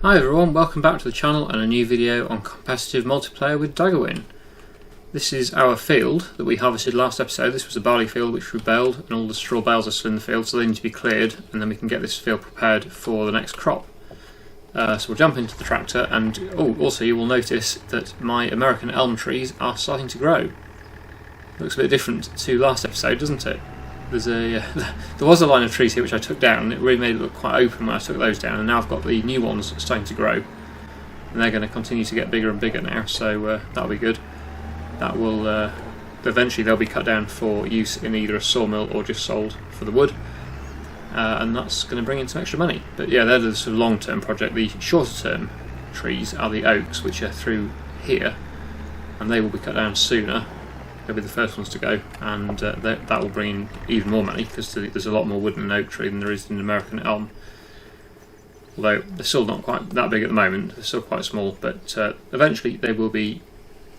Hi everyone, welcome back to the channel and a new video on competitive multiplayer with Daggerwin. This is our field that we harvested last episode. This was a barley field which we baled, and all the straw bales are still in the field, so they need to be cleared and then we can get this field prepared for the next crop. So we'll jump into the tractor, and also you will notice that my American elm trees are starting to grow. Looks a bit different to last episode, doesn't it? There was a line of trees here which I took down, and it really made it look quite open when I took those down, and now I've got the new ones starting to grow, and they're going to continue to get bigger and bigger now, so that'll be good. That will eventually they'll be cut down for use in either a sawmill or just sold for the wood, and that's going to bring in some extra money. But yeah, they're the sort of long-term project. The shorter-term trees are the oaks, which are through here, and they will be cut down sooner. They'll be the first ones to go, and that will bring in even more money, because there's a lot more wood in an oak tree than there is in an American elm. Although they're still not quite that big at the moment, they're still quite small, but eventually they will be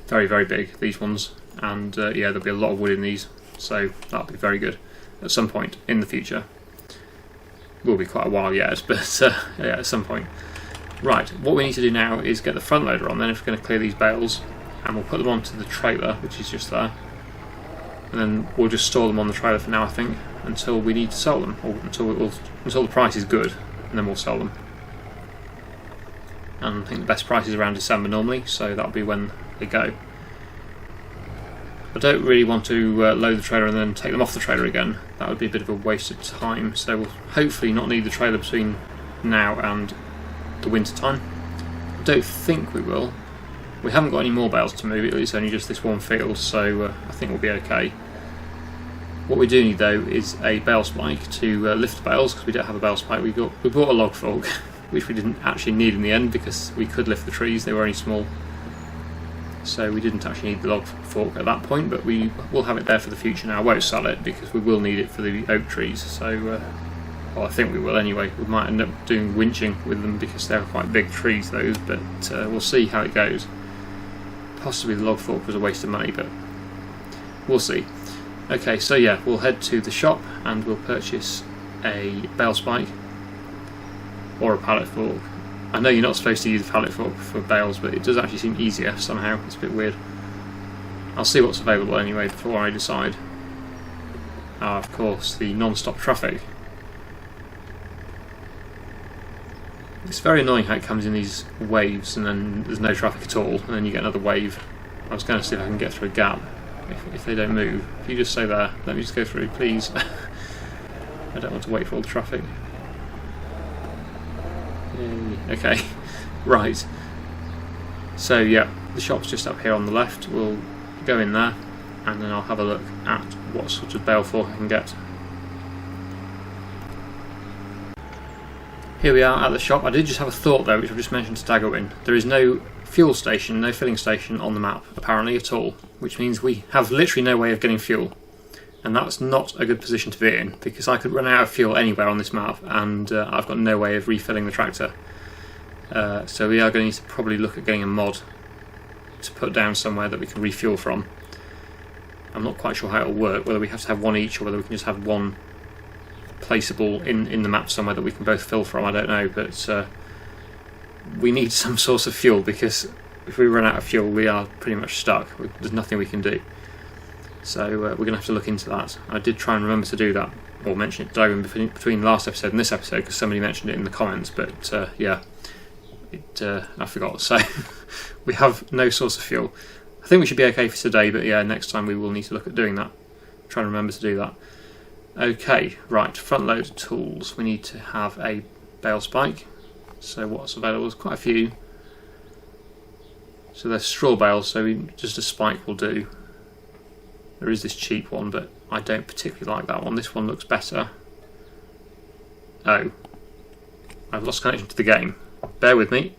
very, very big, these ones, and yeah, there'll be a lot of wood in these, so that'll be very good at some point in the future. Will be quite a while yet, but yeah, at some point. Right, what we need to do now is get the front loader on, then if we're going to clear these bales, and we'll put them onto the trailer, which is just there, and then we'll just store them on the trailer for now, I think, until we need to sell them, or until the price is good, and then we'll sell them. And I think the best price is around December normally, so that'll be when they go. I don't really want to load the trailer and then take them off the trailer again. That would be a bit of a waste of time, so we'll hopefully not need the trailer between now and the winter time. I don't think we will. We haven't got any more bales to move, it's only just this one field, so I think we'll be okay. What we do need though is a bale spike to lift the bales, because we don't have a bale spike. We bought a log fork, which we didn't actually need in the end because we could lift the trees, they were only small. So we didn't actually need the log fork at that point, but we will have it there for the future now. I won't sell it because we will need it for the oak trees, so well, I think we will anyway. We might end up doing winching with them because they're quite big trees those, but we'll see how it goes. Possibly the log fork was a waste of money, but we'll see. Okay, so yeah, we'll head to the shop and we'll purchase a bale spike or a pallet fork. I know you're not supposed to use a pallet fork for bales, but it does actually seem easier somehow. It's a bit weird. I'll see what's available anyway before I decide. Ah, of course, the non-stop traffic. It's very annoying how it comes in these waves and then there's no traffic at all, and then you get another wave. I was going to see if I can get through a gap if they don't move. If you just stay there, let me just go through, please. I don't want to wait for all the traffic. Yay. Okay, right. So yeah, the shop's just up here on the left. We'll go in there and then I'll have a look at what sort of bale fork I can get. Here we are at the shop. I did just have a thought though, which I've just mentioned to Daggerwin. There is no fuel station, no filling station on the map apparently at all, which means we have literally no way of getting fuel. And that's not a good position to be in, because I could run out of fuel anywhere on this map, and I've got no way of refilling the tractor. So we are going to need to probably look at getting a mod to put down somewhere that we can refuel from. I'm not quite sure how it'll work, whether we have to have one each or whether we can just have one placeable in the map somewhere that we can both fill from. I don't know, but we need some source of fuel, because if we run out of fuel we are pretty much stuck. There's nothing we can do. So we're going to have to look into that. I did try and remember to do that, or mention it between last episode and this episode, because somebody mentioned it in the comments, but yeah, I forgot. So we have no source of fuel. I think we should be okay for today, but yeah, next time we will need to look at doing that. Try and remember to do that. Okay, right, front loader tools. We need to have a bale spike. So what's available? There's quite a few. So they're straw bales, so just a spike will do. There is this cheap one, but I don't particularly like that one. This one looks better. Oh, I've lost connection to the game. Bear with me.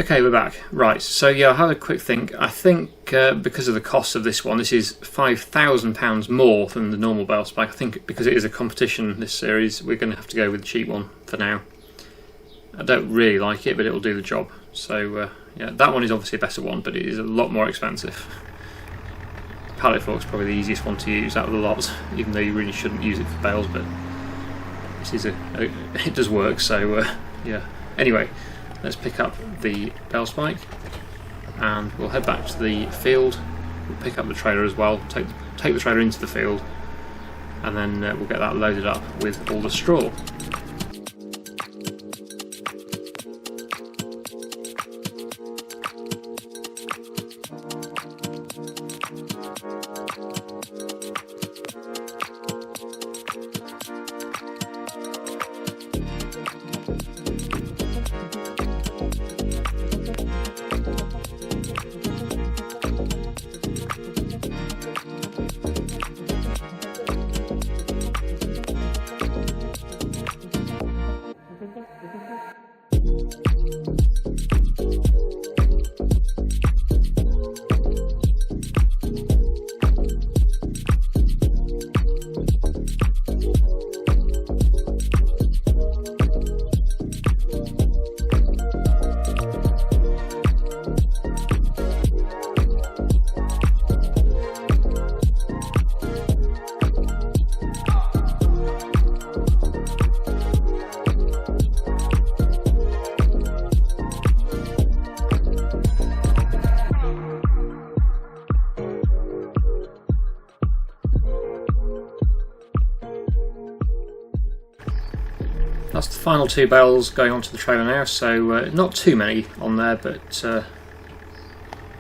Okay, we're back. Right, so yeah, I'll have a quick think. I think because of the cost of this one, this is £5,000 more than the normal bale spike. I think because it is a competition, this series, we're going to have to go with the cheap one for now. I don't really like it, but it'll do the job. So yeah, that one is obviously a better one, but it is a lot more expensive. The pallet fork's probably the easiest one to use out of the lot, even though you really shouldn't use it for bales, but this is it does work, so yeah. Anyway, let's pick up the bale spike and we'll head back to the field. We'll pick up the trailer as well, take the trailer into the field, and then we'll get that loaded up with all the straw. That's the final 2 bales going onto the trailer now, so not too many on there, but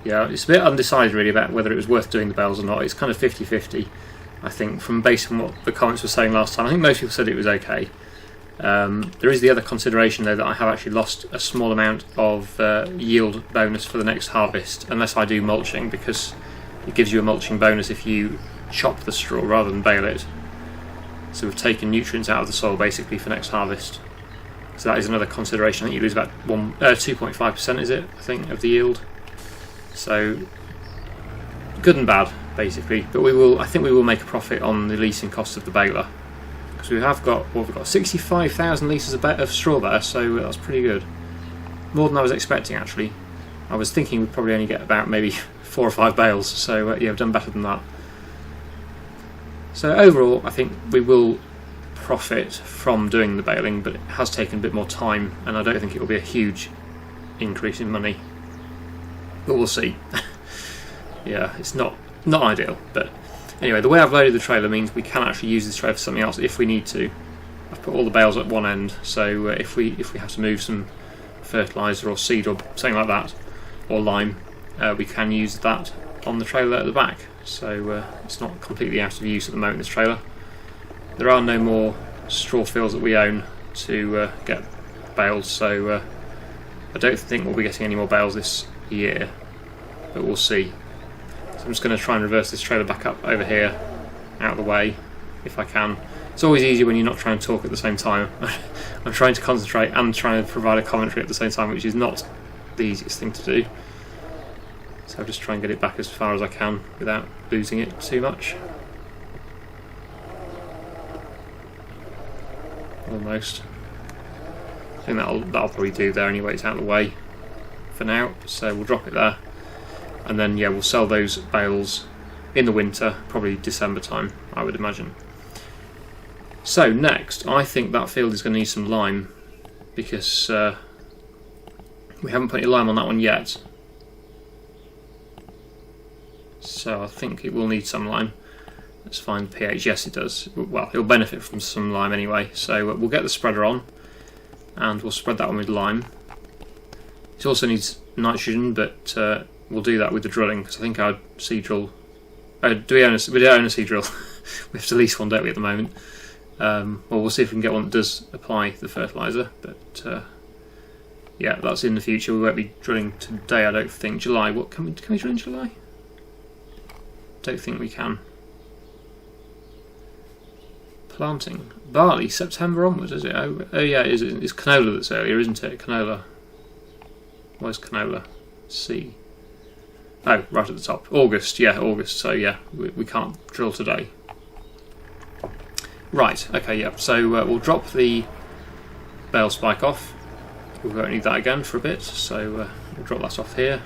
yeah, it's a bit undecided really about whether it was worth doing the bales or not. It's kind of 50-50, I think, based on what the comments were saying last time. I think most people said it was okay. There is the other consideration though that I have actually lost a small amount of yield bonus for the next harvest, unless I do mulching, because it gives you a mulching bonus if you chop the straw rather than bale it. So we've taken nutrients out of the soil basically for next harvest. So that is another consideration. I think you lose about 2.5%, is it? I think, of the yield. So good and bad basically. But I think we will make a profit on the leasing cost of the baler, because we have got, well, we've got 65,000 litres of straw there, so that's pretty good. More than I was expecting actually. I was thinking we'd probably only get about maybe 4 or 5 bales. So yeah, we've done better than that. So overall, I think we will profit from doing the baling, but it has taken a bit more time, and I don't think it will be a huge increase in money. But we'll see. Yeah, it's not ideal, but anyway, the way I've loaded the trailer means we can actually use this trailer for something else if we need to. I've put all the bales at one end, so if we have to move some fertiliser or seed or something like that, or lime, we can use that on the trailer at the back. So it's not completely out of use at the moment, this trailer. There are no more straw fields that we own to get bales, so I don't think we'll be getting any more bales this year, but we'll see. So I'm just going to try and reverse this trailer back up over here, out of the way, if I can. It's always easier when you're not trying to talk at the same time. I'm trying to concentrate and trying to provide a commentary at the same time, which is not the easiest thing to do. So I'll just try and get it back as far as I can without losing it too much. Almost. I think that'll probably do there anyway. It's out of the way for now, so we'll drop it there, and then yeah, we'll sell those bales in the winter, probably December time, I would imagine. So next, I think that field is going to need some lime, because we haven't put any lime on that one yet. So I think it will need some lime. Let's find the pH. Yes, it does. Well, it'll benefit from some lime anyway. So we'll get the spreader on, and we'll spread that one with lime. It also needs nitrogen, but we'll do that with the drilling, because I think our seed drill. We don't own a seed drill. We have to lease one, don't we, at the moment? Well, we'll see if we can get one that does apply the fertiliser. But yeah, that's in the future. We won't be drilling today, I don't think. July. What can we drill in July? Don't think we can. Planting barley September onwards, is it? Oh yeah, it's canola that's earlier, isn't it? Canola. Where's canola? C. Oh, right at the top. August, yeah, August. So yeah, we can't drill today. Right. Okay. Yeah. So we'll drop the bale spike off. We won't need that again for a bit, so we'll drop that off here.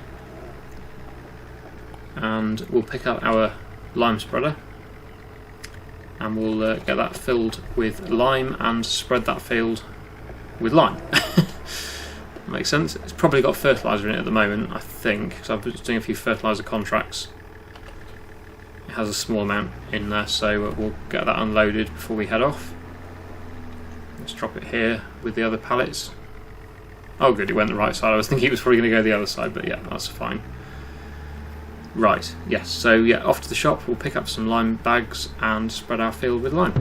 And we'll pick up our lime spreader, and we'll get that filled with lime and spread that field with lime. Makes sense. It's probably got fertiliser in it at the moment, I think, because I've been doing a few fertiliser contracts. It has a small amount in there, so we'll get that unloaded before we head off. Let's drop it here with the other pallets. Oh good, it went the right side. I was thinking it was probably going to go the other side, but yeah, that's fine. Right, yes, so yeah, off to the shop. We'll pick up some lime bags and spread our field with lime.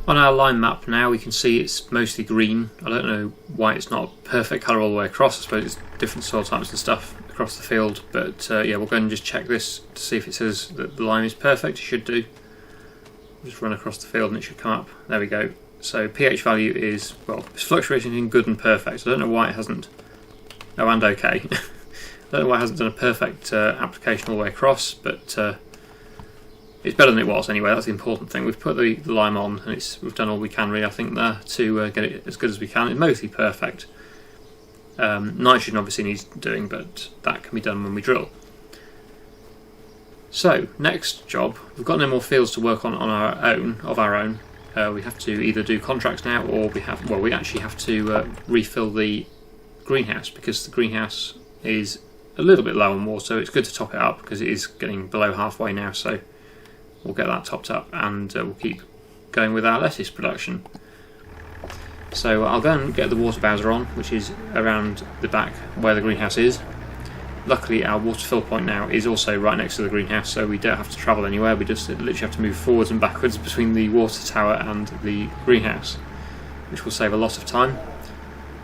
On our line map now we can see it's mostly green. I don't know why it's not a perfect colour all the way across. I suppose it's different soil types and stuff across the field, but yeah, we'll go and just check this to see if it says that the lime is perfect. It should do. Just run across the field and it should come up. There we go. So pH value is, well, it's fluctuating in good and perfect. I don't know why it hasn't. Oh, and okay. I don't know why it hasn't done a perfect application all the way across, but it's better than it was anyway. That's the important thing. We've put the lime on and we've done all we can really, I think, there to get it as good as we can. It's mostly perfect. Nitrogen obviously needs doing, but that can be done when we drill. So, next job, we've got no more fields to work on our own. We have to either do contracts now, or we actually have to refill the greenhouse, because the greenhouse is a little bit low on water, so it's good to top it up because it is getting below halfway now, so we'll get that topped up and we'll keep going with our lettuce production. So I'll go and get the water bowser on, which is around the back where the greenhouse is. Luckily our water fill point now is also right next to the greenhouse, so we don't have to travel anywhere. We just literally have to move forwards and backwards between the water tower and the greenhouse, which will save a lot of time.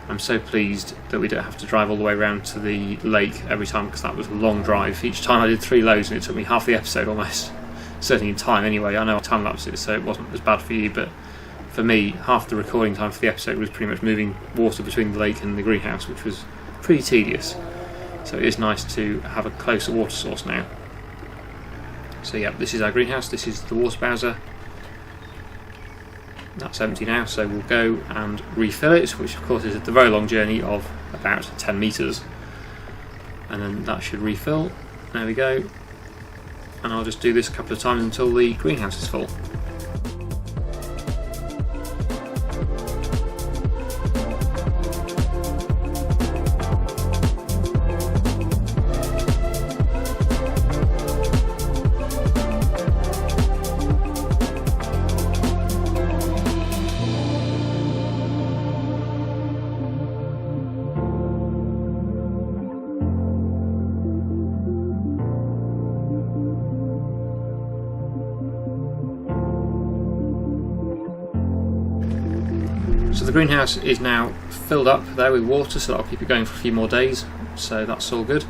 I'm so pleased that we don't have to drive all the way around to the lake every time, because that was a long drive. Each time I did 3 loads and it took me half the episode almost. Certainly in time anyway. I know I time lapsed it, so it wasn't as bad for you, but for me, half the recording time for the episode was pretty much moving water between the lake and the greenhouse, which was pretty tedious. So it is nice to have a closer water source now. So yeah, this is our greenhouse, this is the water bowser. That's empty now, so we'll go and refill it, which of course is the very long journey of about 10 metres. And then that should refill. There we go. And I'll just do this a couple of times until the greenhouse is full. So the greenhouse is now filled up there with water, so that'll keep it going for a few more days, so that's all good.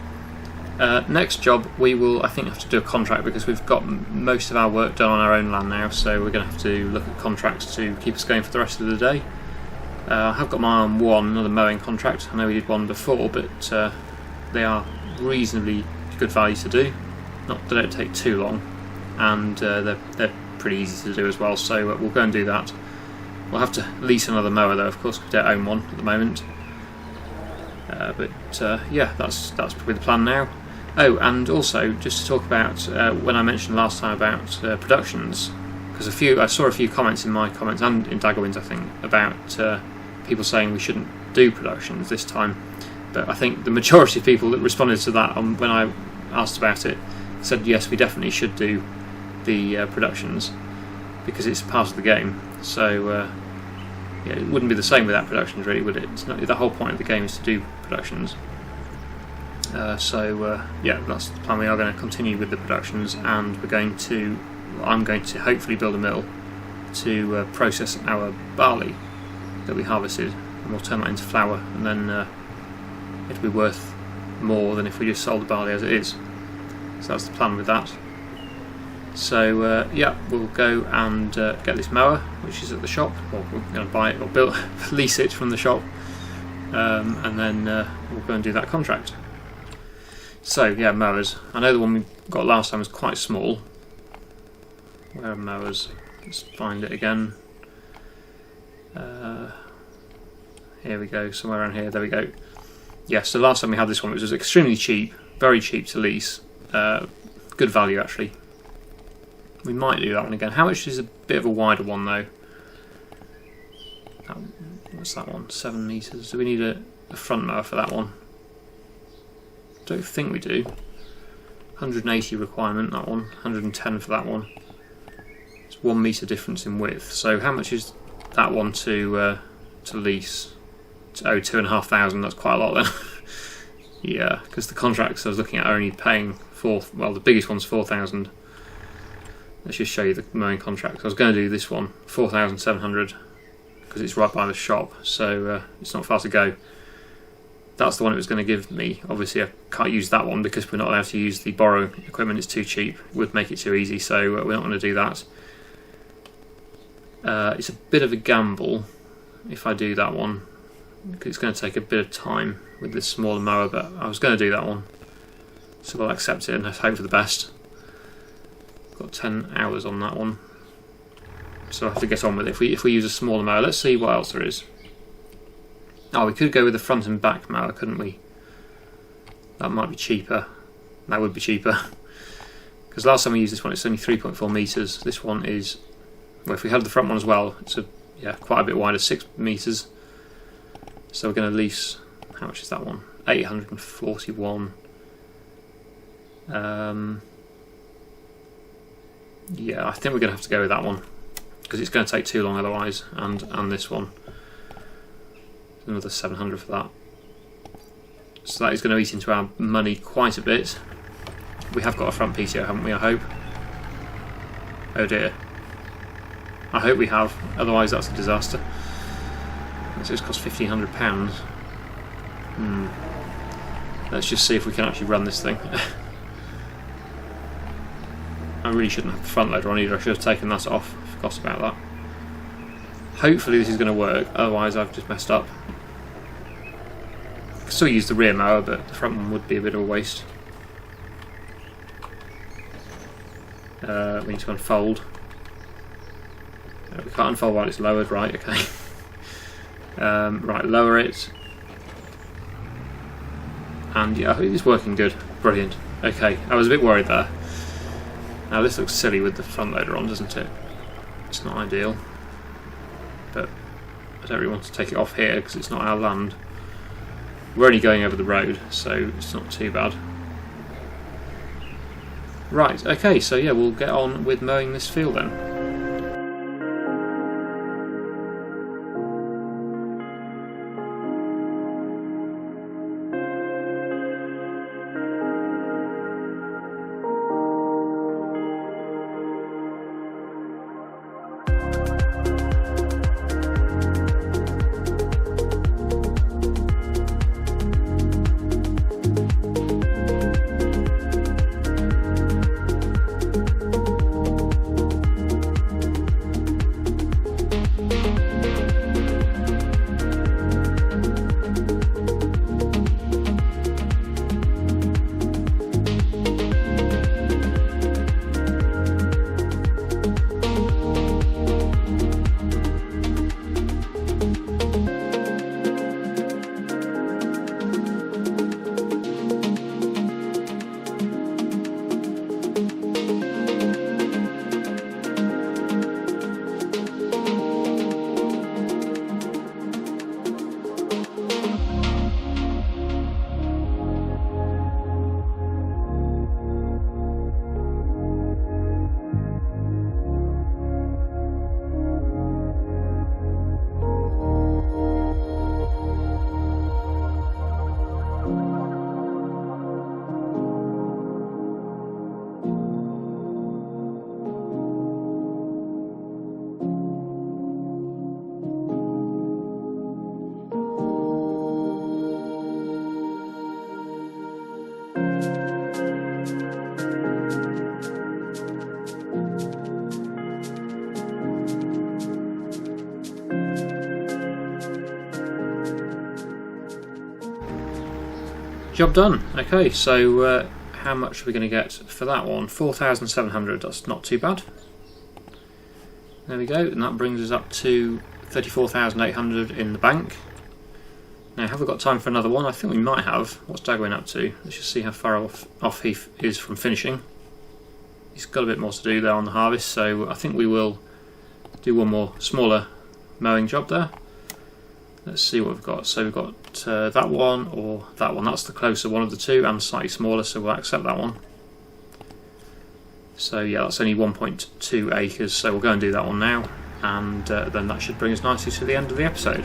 Next job, we will, I think, have to do a contract because we've got most of our work done on our own land now, so we're going to have to look at contracts to keep us going for the rest of the day. I have got my eye on one, another mowing contract. I know we did one before, but they are reasonably good value to do. They don't take too long, and they're pretty easy to do as well, so we'll go and do that. We'll have to lease another mower though, of course, we don't own one at the moment. Yeah, that's probably the plan now. Oh, and also just to talk about when I mentioned last time about productions, because I saw a few comments in my comments and in Daggerwin's, I think, about people saying we shouldn't do productions this time. But I think the majority of people that responded to that when I asked about it said yes, we definitely should do the productions because it's part of the game. So yeah, it wouldn't be the same without productions, really, would it? It's not, the whole point of the game is to do productions. Yeah, that's the plan. We are going to continue with the productions, and I'm going to hopefully build a mill to process our barley that we harvested, and we'll turn that into flour, and then it'll be worth more than if we just sold the barley as it is. So that's the plan with that. So yeah, we'll go and get this mower, which is at the shop, or we're going to buy it or lease it from the shop, and then we'll go and do that contract. So yeah, mowers. I know the one we got last time was quite small. Where are mowers? Let's find it again. Here we go, somewhere around here. There we go. Yeah, so last time we had this one, it was extremely cheap, very cheap to lease. Good value actually. We might do that one again. How much is a bit of a wider one though? What's that one? 7 metres. Do we need a front mower for that one? Don't think we do. 180 requirement, that one. 110 for that one. It's 1 metre difference in width. So how much is that one to lease? Oh, 2,500. That's quite a lot then. Yeah, because the contracts I was looking at are only paying well, the biggest one's 4,000. Let's just show you the mowing contract. I was going to do this one, 4,700, because it's right by the shop, so it's not far to go. That's the one it was going to give me. Obviously I can't use that one because we're not allowed to use the borrow equipment, it's too cheap, it would make it too easy, so we're not going to do that. It's a bit of a gamble if I do that one, because it's going to take a bit of time with this smaller mower, but I was going to do that one, so we'll accept it and hope for the best. Got 10 hours on that one, so I have to get on with it. If we use a smaller mower, let's see what else there is. Oh, we could go with the front and back mower, couldn't we? That might be cheaper. That would be cheaper. Because last time we used this one, it's only 3.4 metres. This one is, well, if we had the front one as well, it's quite a bit wider, 6 metres. So we're going to lease, how much is that one? 841. Yeah, I think we're going to have to go with that one because it's going to take too long otherwise, and this one. Another 700 for that. So that is going to eat into our money quite a bit. We have got a front PTO, haven't we, I hope? Oh dear. I hope we have, otherwise that's a disaster. This has cost £1,500. Let's just see if we can actually run this thing. I really shouldn't have the front loader on either, I should have taken that off. I forgot about that. Hopefully this is going to work, otherwise I've just messed up. I could still use the rear mower, but the front one would be a bit of a waste. We need to unfold. We can't unfold while it's lowered, right, okay. Right, lower it. And yeah, it's working good, brilliant. Okay, I was a bit worried there. Now this looks silly with the front loader on, doesn't it? It's not ideal. But I don't really want to take it off here because it's not our land. We're only going over the road, so it's not too bad. Right, okay, so yeah, we'll get on with mowing this field then. Job done. Okay, so how much are we going to get for that one? 4,700. That's not too bad. There we go, and that brings us up to 34,800 in the bank. Now, have we got time for another one? I think we might have. What's Daggerwin up to? Let's just see how far off he is from finishing. He's got a bit more to do there on the harvest, so I think we will do one more smaller mowing job there. Let's see what we've got. So we've got that one or that one. That's the closer one of the two and slightly smaller, so we'll accept that one. So yeah, that's only 1.2 acres, so we'll go and do that one now, and then that should bring us nicely to the end of the episode.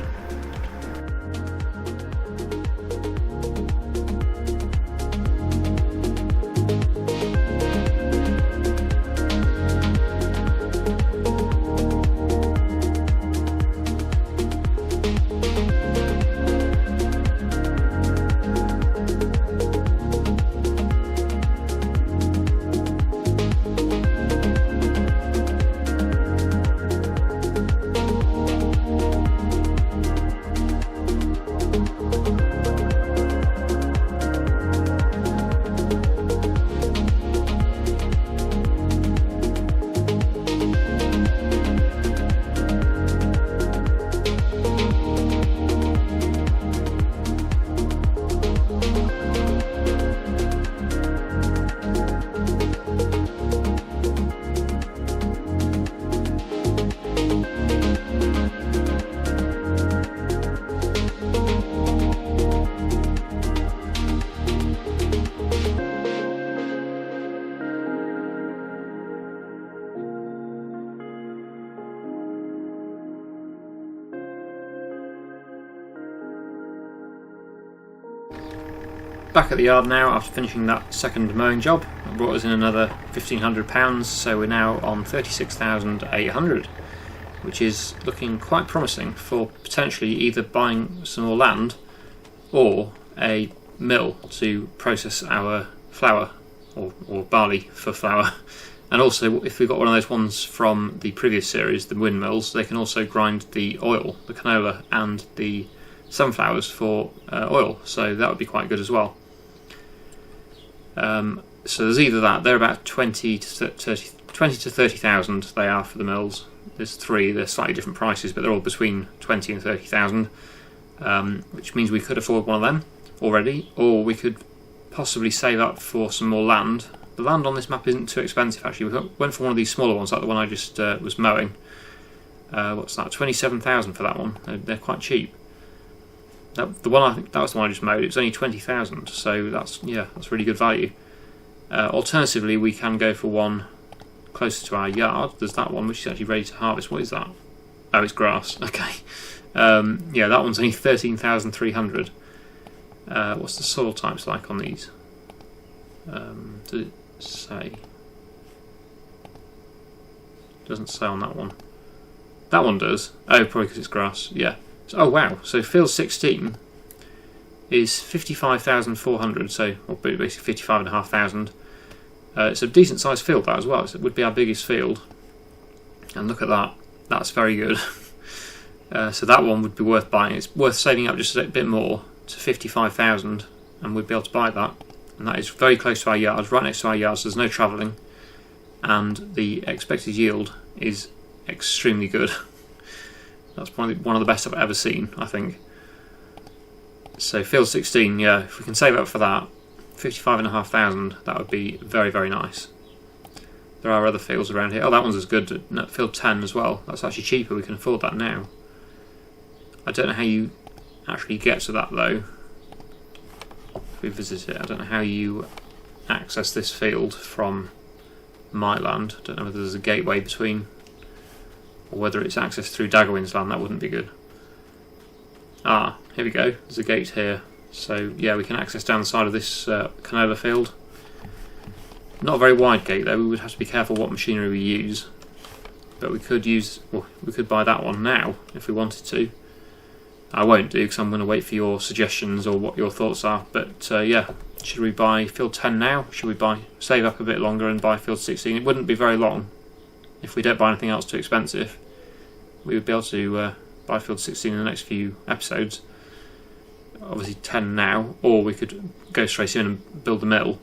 Back at the yard now after finishing that second mowing job. It brought us in another £1,500, so we're now on 36,800, which is looking quite promising for potentially either buying some more land or a mill to process our flour or barley for flour. And also, if we've got one of those ones from the previous series, the windmills, they can also grind the oil, the canola and the sunflowers for oil, so that would be quite good as well. So there's either that, they're about 20 to 30,000 they are for the mills. There's three, they're slightly different prices, but they're all between 20 and 30,000, which means we could afford one of them already, or we could possibly save up for some more land. The land on this map isn't too expensive actually. We went for one of these smaller ones, like the one I just was mowing. What's that? 27,000 for that one. They're quite cheap. The one I think that was the one I just mowed. It was only 20,000, so that's really good value. Alternatively, we can go for one closer to our yard. There's that one which is actually ready to harvest. What is that? Oh, it's grass. Okay. Yeah, that one's only 13,300. What's the soil types like on these? Does it say? Doesn't say on that one. That one does. Oh, probably because it's grass. Yeah. Oh wow, so field 16 is 55,400, so or basically 55,500. It's a decent sized field that as well. It would be our biggest field, and look at that. That's very good. So that one would be worth buying. It's worth saving up just a bit more to 55,000, and we'd be able to buy that. And that is very close to our yard, right next to our yard. So there's no travelling, and the expected yield is extremely good. That's probably one of the best I've ever seen, I think. So field 16, yeah, if we can save up for that, 55,500, that would be very, very nice. There are other fields around here. Oh, that one's as good. Field 10 as well. That's actually cheaper. We can afford that now. I don't know how you actually get to that though. If we visit it, I don't know how you access this field from my land. I don't know whether there's a gateway between, or whether it's accessed through Daggerwin's land. That wouldn't be good. Ah, here we go. There's a gate here. So yeah, we can access down the side of this canola field. Not a very wide gate though. We would have to be careful what machinery we use. But we could use, well, we could buy that one now if we wanted to. I won't do because I'm going to wait for your suggestions or what your thoughts are. But yeah, should we buy field 10 now? Should we save up a bit longer and buy field 16? It wouldn't be very long if we don't buy anything else too expensive. We would be able to buy field 16 in the next few episodes. obviously 10 now, or we could go straight in and build the mill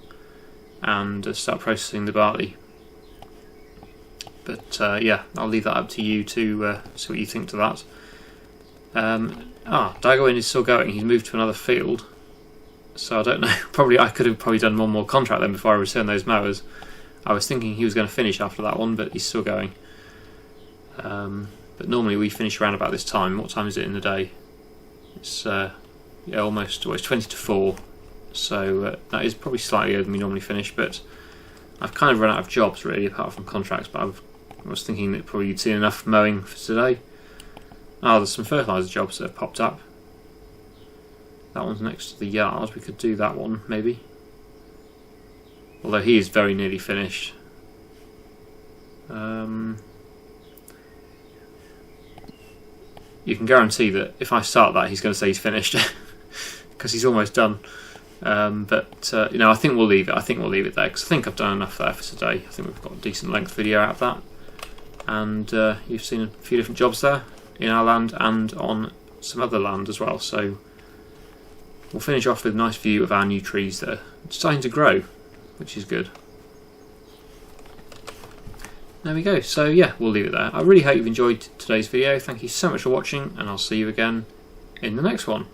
and start processing the barley. But yeah, I'll leave that up to you to see what you think to that. Daggerwin is still going. He's moved to another field, so I don't know. I could have done one more contract then before I return those mowers. I was thinking he was going to finish after that one, but he's still going. But normally we finish around about this time. What time is it in the day? It's yeah, almost. Well, it's 20 to 4, so that is probably slightly earlier than we normally finish. But I've kind of run out of jobs really, apart from contracts. But I was thinking that probably you'd seen enough mowing for today. Oh, there's some fertiliser jobs that have popped up. That one's next to the yard. We could do that one maybe. Although he is very nearly finished. You can guarantee that if I start that, he's going to say he's finished because he's almost done. You know, I think we'll leave it. I think we'll leave it there because I think I've done enough there for today. I think we've got a decent length video out of that, and you've seen a few different jobs there in our land and on some other land as well. So we'll finish off with a nice view of our new trees that are starting to grow, which is good. There we go. So yeah, we'll leave it there. I really hope you've enjoyed today's video. Thank you so much for watching, and I'll see you again in the next one.